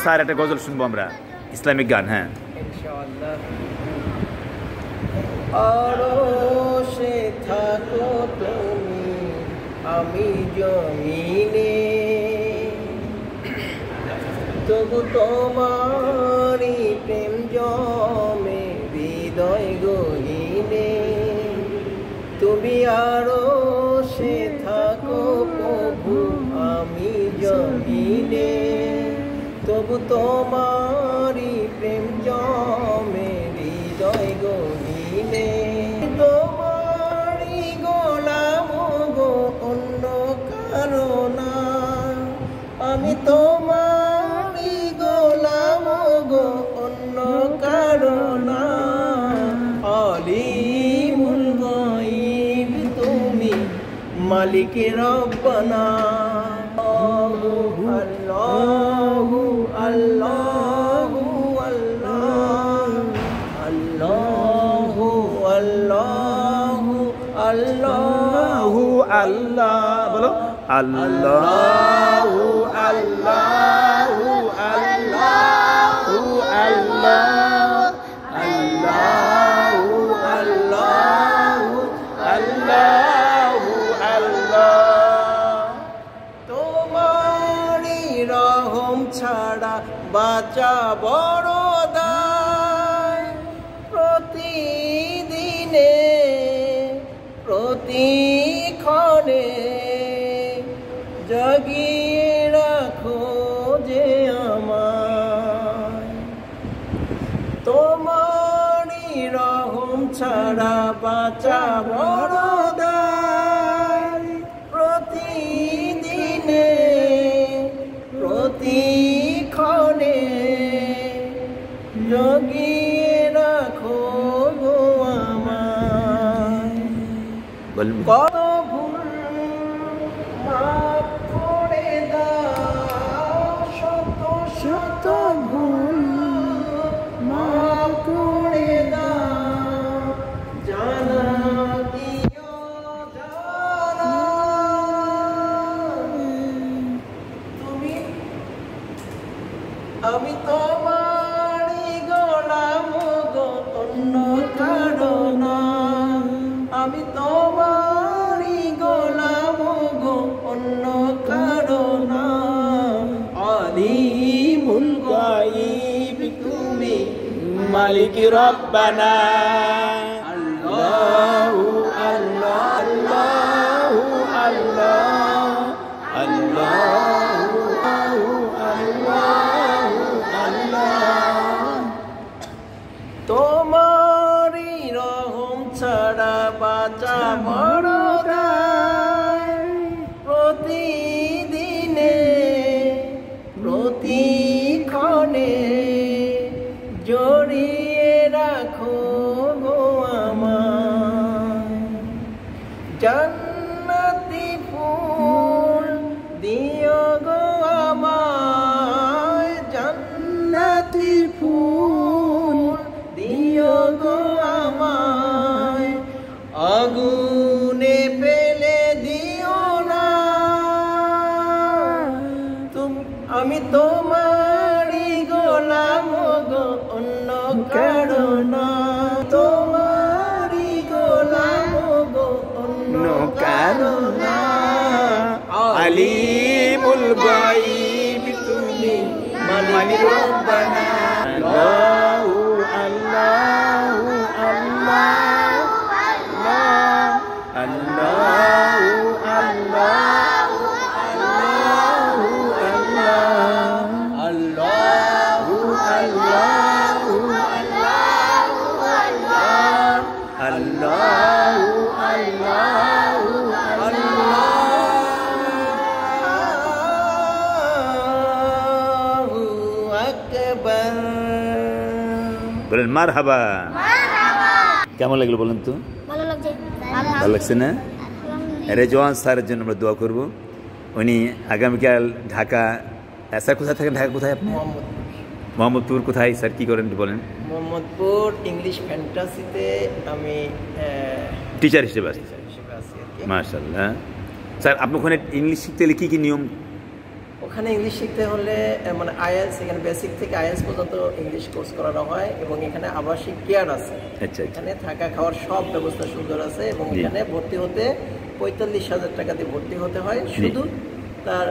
Sir একটা গজল শুনবো আমরা, ইসলামিক গান। হ্যাঁ ইনশাআল্লাহ। আরশে থাকো তুমি, আমি জমিনে, তবু তোমারই প্রেম জমে হৃদয় গহীনে। তুমি আরশে থাকো প্রভু, আমি জমিনে, তবু তোমারই প্রেম জমে হৃদয় গহীনে। তোমারই গোলাম গো, অন্য কারো না। আমি তোমারই গোলাম গো, অন্য কারো না। আলিমুল গায়ব তুমি, মালিক রব্বানা। আল্লাহু আল্লাহু আল্লাহু আল্লাহু আল্লাহু আল্লাহ, বলো আল্লাহু আল্লাহু আল্লাহু আল্লাহ, আল্লাহু আল্লাহু আল্লাহু আল্লাহ। তোমারই রহম ছাড়া বাঁচা বড় দায়। প্রতিদিনে প্রতিক্ষণে জাগিয়ে রাখো যে আমায়। তোমারই রহম ছাড়া বাঁচা বড় দায়। প্রতিদিনে প্রতিক্ষণে জাগিয়ে রাখো গো আমায়। কত ভুল মাফ করে দাও, শত শত ভুল মাফ করে দাও। জানা দিও জানা, তুমি আমি তোমারই গোলাম গো, অন্য কারো না। আমি তোমারই গোলাম গো, অন্য কারো না। আলিমুল গায়ব তুমি, মালিক রব্বানা। আল্লাহু আল্লাহু আল্লাহ, আল্লাহু আল্লাহু আল্লাহ। তোমারই রহম ছাড়া বাঁচা বড় দায়। প্রতিদিনে প্রতিক্ষণে জড়িয়ে রাখো গো আমায়। জান্নাতি ফুল দিও গো আমায়, জান্নাতি ফুল দিও গো আমায়। আগুনে ফেলে দিও না, আমি তোমারই গোলাম গো, অন্য কারো না। তোমারই গোলাম গো, অন্য কারো না। আলিমুল গায়ব তুমি, মালিক রব্বানা। আল্লাহু আল্লাহু আল্লাহ, আল্লাহু আল্লাহু আল্লাহু আল্লাহু আল্লাহু আল্লাহু আল্লাহু আকবার। বলেন মারহাবা। কেমন লাগলো বলেন তো? ভালো লাগছে। ভালো লাগছে না? রেজওয়ান স্যারের জন্য আমরা দোয়া করবো। উনি আগামীকাল ঢাকা, স্যার কোথায় থাকেন? ঢাকা কোথায় আপনি? মোহাম্মদপুর। কোথায় স্যার, কি করেন বলেন? মোহাম্মদপুর ইংলিশ ফ্যান্টাসিতে আমি টিচার হিসেবে আছি। মাশাআল্লাহ। স্যার আপনি ওখানে ইংলিশ শিখতে গেলে কী কী নিয়ম ওখানে ইংলিশ শিখতে হলে মানে আইএলস, এখানে বেসিক থেকে আইএলস পর্যন্ত ইংলিশ কোর্স করানো হয় এবং এখানে আবাসিক কেয়ার আছে। আচ্ছা, এখানে থাকা খাওয়ার সব ব্যবস্থা সুন্দর আছে এবং এখানে ভর্তি হতে 45,000 টাকা দিয়ে ভর্তি হতে হয়। শুধু তার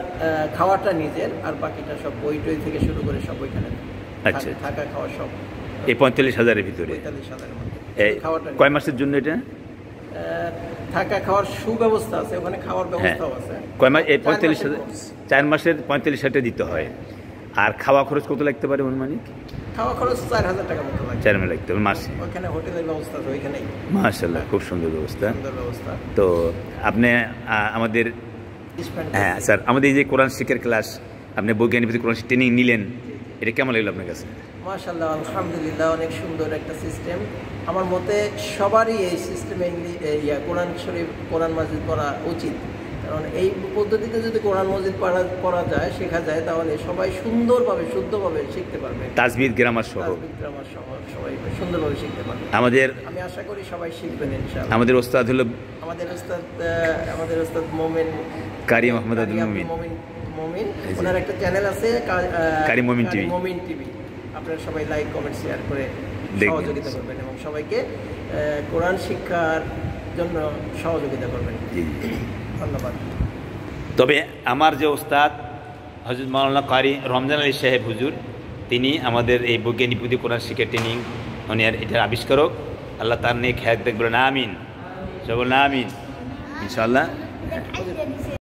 খাওয়াটা নিজের, আর বাকিটা সব বই টই থেকে শুরু করে সব ওইখানে আচ্ছা, থাকা খাওয়া সব এই 45,000-এর ভিতরে। 45,000-এর মধ্যে খাওয়াটা কয় মাসের জন্য এটা? থাকা খাওয়ার সুব্যবস্থা আছে, ওখানে খাওয়ার ব্যবস্থাও আছে। কয় মাস? এই 45,000, 4 মাসের 45,000 দিতে হয়। আর খাওয়া খরচ কত লাগতে পারে অনুমানিক? খাওয়া খরচ 4,000 টাকা মতো লাগে। 4 মাস লাগতে হবে মাসে। ওখানে হোটেলের ব্যবস্থা আছে ওইখানেই। মাশাআল্লাহ, খুব সুন্দর ব্যবস্থা। সুন্দর ব্যবস্থা। তো আপনি আমাদের, হ্যাঁ স্যার, আমাদের এই যে কোরআন শিক্ষার ক্লাস, আপনি বৈজ্ঞানিক কোরআন ট্রেনিং নিলেন, এটা কেমন লাগলো আপনার কাছে? মাশাআল্লাহ, আলহামদুলিল্লাহ, অনেক সুন্দর একটা সিস্টেম। আমার মতে সবারই এই সিস্টেমে কোরআন শরীফ, কোরআন মাজিদ পড়া উচিত। কারণ এই পদ্ধতিতে যদি কোরআন মাজিদ পড়া যায়, শেখা যায়, তাহলে সবাই সুন্দরভাবে শুদ্ধভাবে শিখতে পারবে। তাজবিদ, গ্রামার সহ সবাই সুন্দরভাবে শিখতে পারবে। আমি আশা করি সবাই শিখবেন ইনশাআল্লাহ। আমাদের ওস্তাদ হলো আমাদের ওস্তাদ মোমিন কারি মোহাম্মদ আব্দুল মোমিন। ওনার একটা চ্যানেল আছে কারি মোমিন টিভি। আপনারা সবাই লাইক, কমেন্ট, শেয়ার করে সহযোগিতা করবেন এবং সবাইকে কোরআন শিক্ষার জন্য সহযোগিতা করবেন। ধন্যবাদ। তবে আমার যে ওস্তাদ হযরত মাওলানা কারি রমজান আলী সাহেব হুজুর, তিনি আমাদের এই বৈজ্ঞানিক কোরআন শিক্ষা ট্রেনিং, উনি আর এটার আবিষ্কারক। আল্লাহ তার নেক হায়াত দেখবেন। আমিন, সব আমিন ইনশাআল্লাহ।